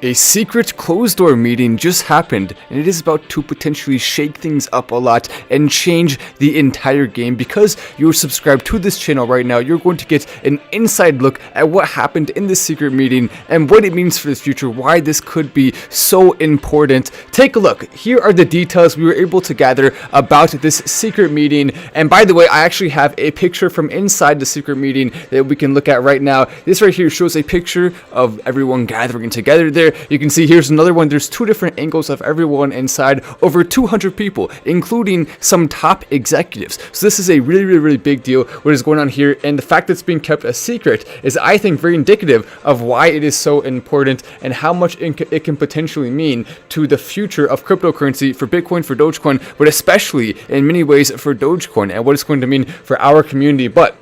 A secret closed-door meeting just happened, and it is about to potentially shake things up a lot and change the entire game. Because you're subscribed to this channel right now, you're going to get an inside look at what happened in this secret meeting and what it means for the future, why this could be so important. Take a look. Here are the details we were able to gather about this secret meeting. And by the way, I actually have a picture from inside the secret meeting that we can look at right now. This right here shows a picture of everyone gathering together there. You can see here's another one. There's two different angles of everyone inside, over 200 people, including some top executives. So this is a really big deal, what is going on here. And the fact that it's being kept a secret is, I think, very indicative of why it is so important and how much it can potentially mean to the future of cryptocurrency, for Bitcoin, for Dogecoin, but especially in many ways for Dogecoin, and what it's going to mean for our community. But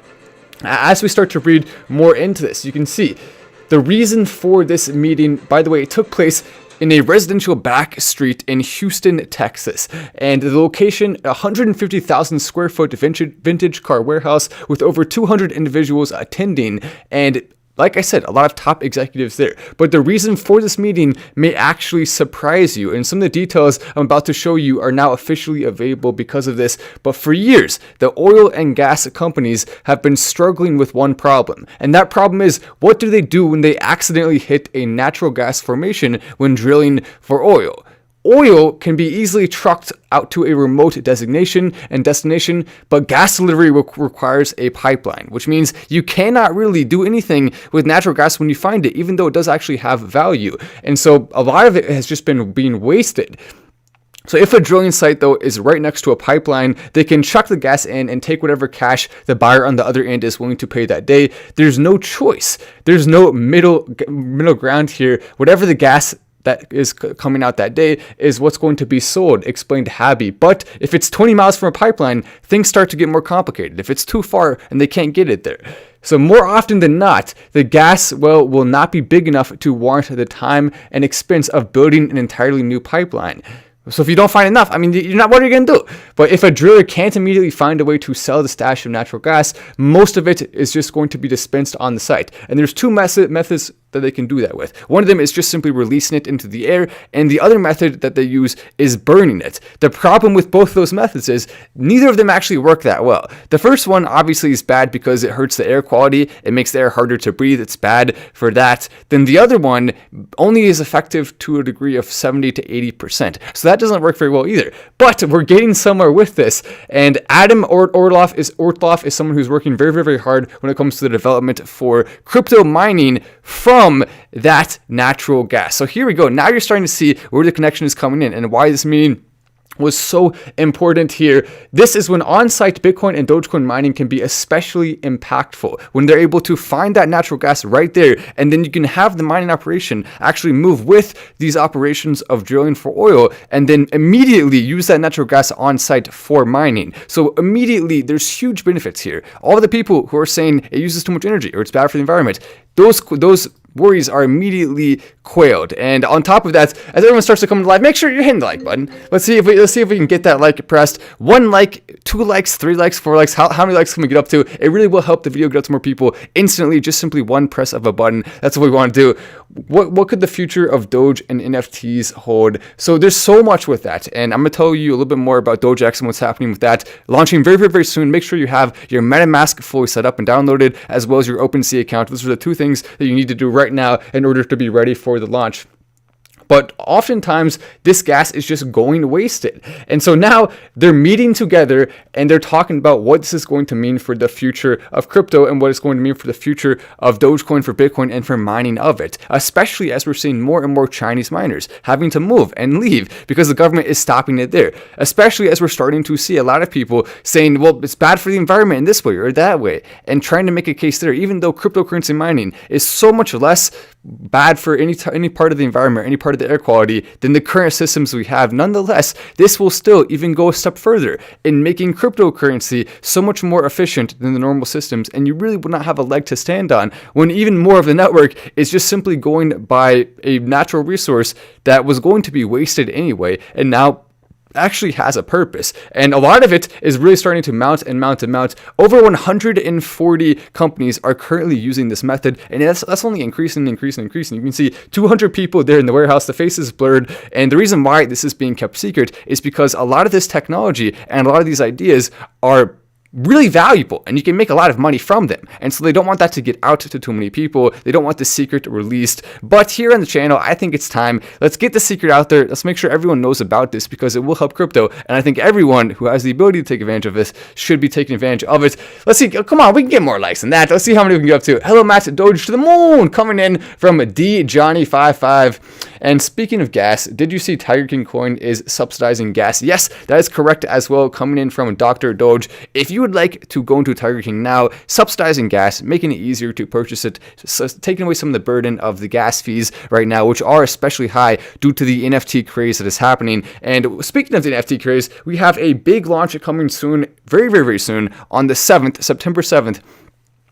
as we start to read more into this, you can see the reason for this meeting. By the way, it took place in a residential back street in Houston, Texas. And the location, 150,000 square foot vintage car warehouse with over 200 individuals attending. And like I said, a lot of top executives there. But the reason for this meeting may actually surprise you. And some of the details I'm about to show you are now officially available because of this. But for years, the oil and gas companies have been struggling with one problem. And that problem is, what do they do when they accidentally hit a natural gas formation when drilling for oil? Oil can be easily trucked out to a remote destination, but gas delivery requires a pipeline, which means you cannot really do anything with natural gas when you find it, even though it does actually have value. And so a lot of it has just been being wasted. So if a drilling site, though, is right next to a pipeline, they can chuck the gas in and take whatever cash the buyer on the other end is willing to pay that day. There's no choice. There's no middle ground here. Whatever the gas that is coming out that day is what's going to be sold, explained Habby. But if it's 20 miles from a pipeline, things start to get more complicated. If it's too far and they can't get it there. So more often than not, the gas well will not be big enough to warrant the time and expense of building an entirely new pipeline. So if you don't find enough, I mean, what are you going to do? But if a driller can't immediately find a way to sell the stash of natural gas, most of it is just going to be dispensed on the site. And there's two methods that they can do that with. One of them is just simply releasing it into the air, and the other method that they use is burning it. The problem with both those methods is neither of them actually work that well. The first one obviously is bad because it hurts the air quality. It makes the air harder to breathe. It's bad for that. Then the other one only is effective to a degree of 70 to 80%. So that doesn't work very well either. But we're getting somewhere with this. And Adam Ortloff is someone who's working very hard when it comes to the development for crypto mining from that natural gas. So here we go. Now you're starting to see where the connection is coming in and why this meeting was so important here. This is when on-site Bitcoin and Dogecoin mining can be especially impactful, when they're able to find that natural gas right there, and then you can have the mining operation actually move with these operations of drilling for oil, and then immediately use that natural gas on-site for mining. So immediately, there's huge benefits here. All of the people who are saying it uses too much energy or it's bad for the environment, those worries are immediately quailed. And on top of that, as everyone starts to come to live, make sure you're hitting the like button. Let's see if we can get that like pressed. 1 like, 2 likes, 3 likes, 4 likes. How many likes can we get up to? It really will help the video get out to more people instantly. Just simply one press of a button. That's what we want to do. What could the future of Doge and NFTs hold? So there's so much with that, and I'm gonna tell you a little bit more about Dogex and what's happening with that. Launching very soon. Make sure you have your MetaMask fully set up and downloaded, as well as your OpenSea account. Those are the two things that you need to do right now in order to be ready for the launch. But oftentimes, this gas is just going wasted. And so now they're meeting together and they're talking about what this is going to mean for the future of crypto and what it's going to mean for the future of Dogecoin, for Bitcoin, and for mining of it. Especially as we're seeing more and more Chinese miners having to move and leave because the government is stopping it there. Especially as we're starting to see a lot of people saying, well, it's bad for the environment in this way or that way, and trying to make a case there, even though cryptocurrency mining is so much less bad for any part of the environment, any part of the air quality than the current systems we have. Nonetheless, this will still even go a step further in making cryptocurrency so much more efficient than the normal systems, and you really will not have a leg to stand on when even more of the network is just simply going by a natural resource that was going to be wasted anyway, and now actually has a purpose, and a lot of it is really starting to mount and mount and mount. Over 140 companies are currently using this method, and that's only increasing. You can see 200 people there in the warehouse. The face is blurred, and the reason why this is being kept secret is because a lot of this technology and a lot of these ideas are really valuable, and you can make a lot of money from them, and so they don't want that to get out to too many people. They don't want the secret released. But here on the channel, I think it's time. Let's get the secret out there. Let's make sure everyone knows about this, because it will help crypto, and I think everyone who has the ability to take advantage of this should be taking advantage of it. Let's see. Come on, we can get more likes than that. Let's see how many we can get up to. Hello, Matt, Doge to the moon, coming in from D Johnny55. And speaking of gas, did you see Tiger King coin is subsidizing gas? Yes, that is correct as well, coming in from Dr. Doge. If you would like to go into Tiger King now, subsidizing gas, making it easier to purchase it, so taking away some of the burden of the gas fees right now, which are especially high due to the NFT craze that is happening. And speaking of the NFT craze, we have a big launch coming soon, very, very, very soon, on the 7th, September 7th.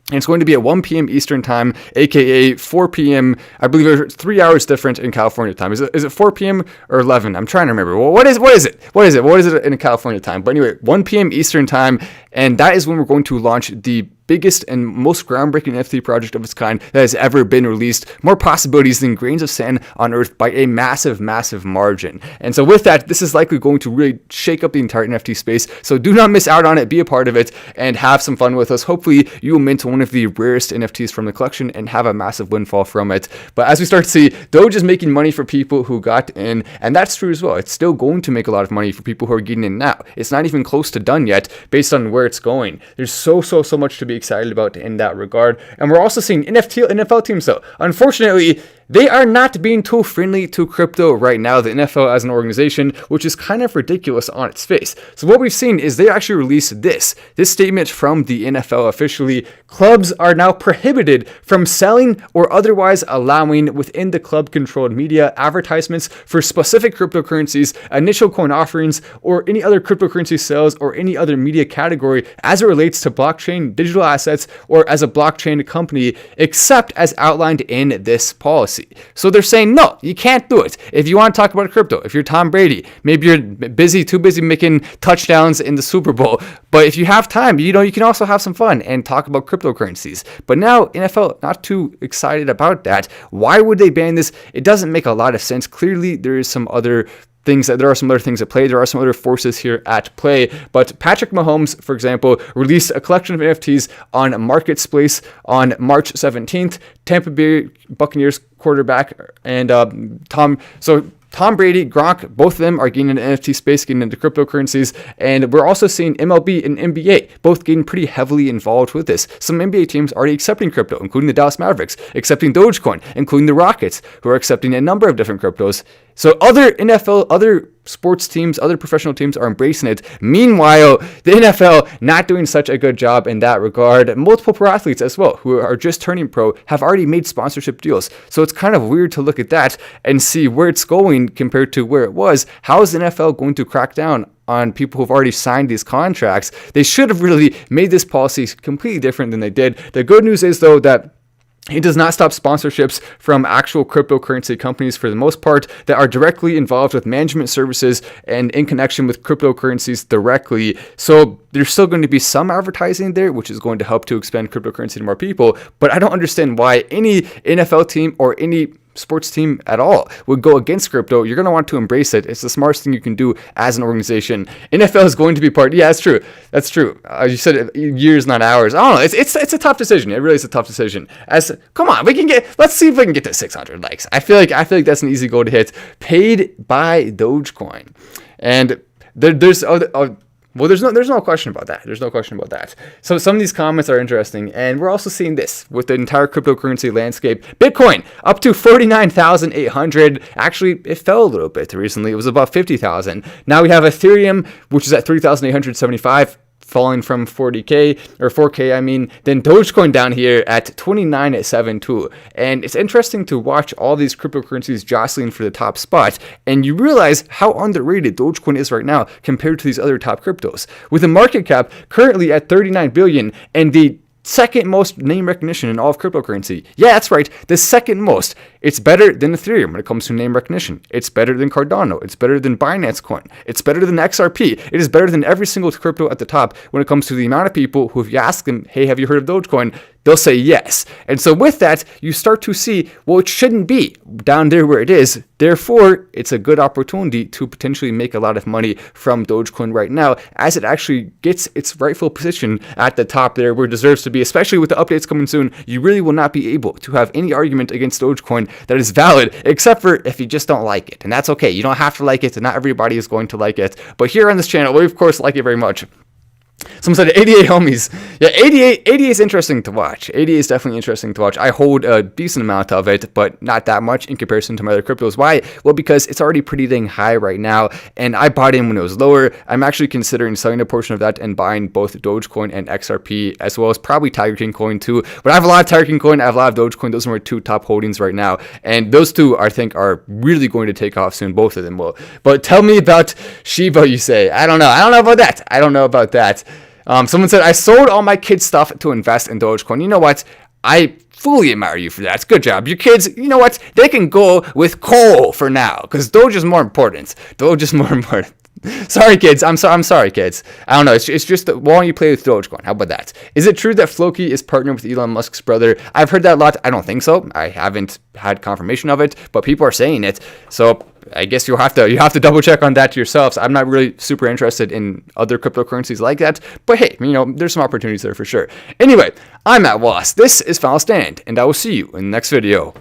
And it's going to be at 1 p.m. Eastern time, aka 4 p.m. I believe there's 3 hours different in California time. Is it 4 p.m. or 11? I'm trying to remember. Well, what is it in California time? But anyway, 1 p.m. Eastern time, and that is when we're going to launch the biggest and most groundbreaking NFT project of its kind that has ever been released. More possibilities than grains of sand on Earth by a massive, massive margin. And so with that, this is likely going to really shake up the entire NFT space. So do not miss out on it. Be a part of it and have some fun with us. Hopefully you will mint one of the rarest NFTs from the collection and have a massive windfall from it. But as we start to see, Doge is making money for people who got in, and that's true as well. It's still going to make a lot of money for people who are getting in now. It's not even close to done yet based on where it's going. There's so much to be excited about in that regard. And we're also seeing NFL teams, though. Unfortunately, they are not being too friendly to crypto right now, the NFL as an organization, which is kind of ridiculous on its face. So what we've seen is they actually released this statement from the NFL officially. Clubs are now prohibited from selling or otherwise allowing within the club-controlled media advertisements for specific cryptocurrencies, initial coin offerings, or any other cryptocurrency sales or any other media category as it relates to blockchain, digital assets, or as a blockchain company, except as outlined in this policy. So they're saying, no, you can't do it. If you want to talk about crypto, if you're Tom Brady, maybe you're too busy making touchdowns in the Super Bowl, but if you have time, you can also have some fun and talk about cryptocurrencies. But now NFL not too excited about that. Why would they ban this? It doesn't make a lot of sense. Clearly, there are some other things at play. There are some other forces here at play. But Patrick Mahomes, for example, released a collection of NFTs on Marketplace on March 17th. Tampa Bay Buccaneers quarterback and Tom Brady, Gronk, both of them are getting into NFT space, getting into cryptocurrencies, and we're also seeing MLB and NBA both getting pretty heavily involved with this. Some NBA teams already accepting crypto, including the Dallas Mavericks, accepting Dogecoin, including the Rockets, who are accepting a number of different cryptos. So other sports teams, other professional teams are embracing it. Meanwhile, the NFL not doing such a good job in that regard. Multiple pro athletes as well, who are just turning pro, have already made sponsorship deals. So it's kind of weird to look at that and see where it's going compared to where it was. How is the NFL going to crack down on people who've already signed these contracts? They should have really made this policy completely different than they did. The good news is, though, that it does not stop sponsorships from actual cryptocurrency companies, for the most part, that are directly involved with management services and in connection with cryptocurrencies directly. So there's still going to be some advertising there, which is going to help to expand cryptocurrency to more people. But I don't understand why any NFL team or any sports team at all would go against crypto. You're going to want to embrace it. It's the smartest thing you can do as an organization. NFL is going to be part. Yeah, that's true. That's true. You said it, years, not hours. I don't know. It's a tough decision. It really is a tough decision. Come on, let's see if we can get to 600 likes. I feel like that's an easy goal to hit. Paid by Dogecoin, and there's no question about that. There's no question about that. So some of these comments are interesting, and we're also seeing this with the entire cryptocurrency landscape. Bitcoin up to 49,800. Actually, it fell a little bit recently. It was about 50,000. Now we have Ethereum, which is at 3,875. Falling from 40K or 4K, I mean. Then Dogecoin down here at 29.72. And it's interesting to watch all these cryptocurrencies jostling for the top spot, and you realize how underrated Dogecoin is right now compared to these other top cryptos. With a market cap currently at 39 billion and the second most name recognition in all of cryptocurrency. Yeah, that's right, the second most. It's better than Ethereum when it comes to name recognition. It's better than Cardano. It's better than Binance Coin. It's better than XRP. It is better than every single crypto at the top when it comes to the amount of people who, if you ask them, hey, have you heard of Dogecoin? They'll say yes. And so with that, you start to see, well, it shouldn't be down there where it is. Therefore, it's a good opportunity to potentially make a lot of money from Dogecoin right now, as it actually gets its rightful position at the top there where it deserves to be, especially with the updates coming soon. You really will not be able to have any argument against Dogecoin that is valid, except for if you just don't like it. And that's okay. You don't have to like it, and not everybody is going to like it. But here on this channel, we of course like it very much. Someone said 88 homies. Yeah, 88 is interesting to watch. 88 is definitely interesting to watch. I hold a decent amount of it, but not that much in comparison to my other cryptos. Why? Well, because it's already pretty dang high right now, and I bought in when it was lower. I'm actually considering selling a portion of that and buying both Dogecoin and XRP, as well as probably Tiger King coin too. But I have a lot of Tiger King coin, I have a lot of Dogecoin. Those are my two top holdings right now, and those two I think are really going to take off soon. Both of them will. But tell me about Shiba, you say. I don't know. I don't know about that. I don't know about that. Someone said, I sold all my kids' stuff to invest in Dogecoin. You know what? I fully admire you for that. Good job. Your kids, you know what? They can go with coal for now, because Doge is more important. Doge is more important. Sorry, kids. I'm sorry, kids. I don't know. It's just that, why don't you play with Dogecoin? How about that? Is it true that Floki is partnered with Elon Musk's brother? I've heard that a lot. I don't think so. I haven't had confirmation of it, but people are saying it. So I guess you have to double check on that yourselves. I'm not really super interested in other cryptocurrencies like that, but hey, there's some opportunities there for sure. Anyway, I'm Matt Wallace. This is Final Stand, and I will see you in the next video.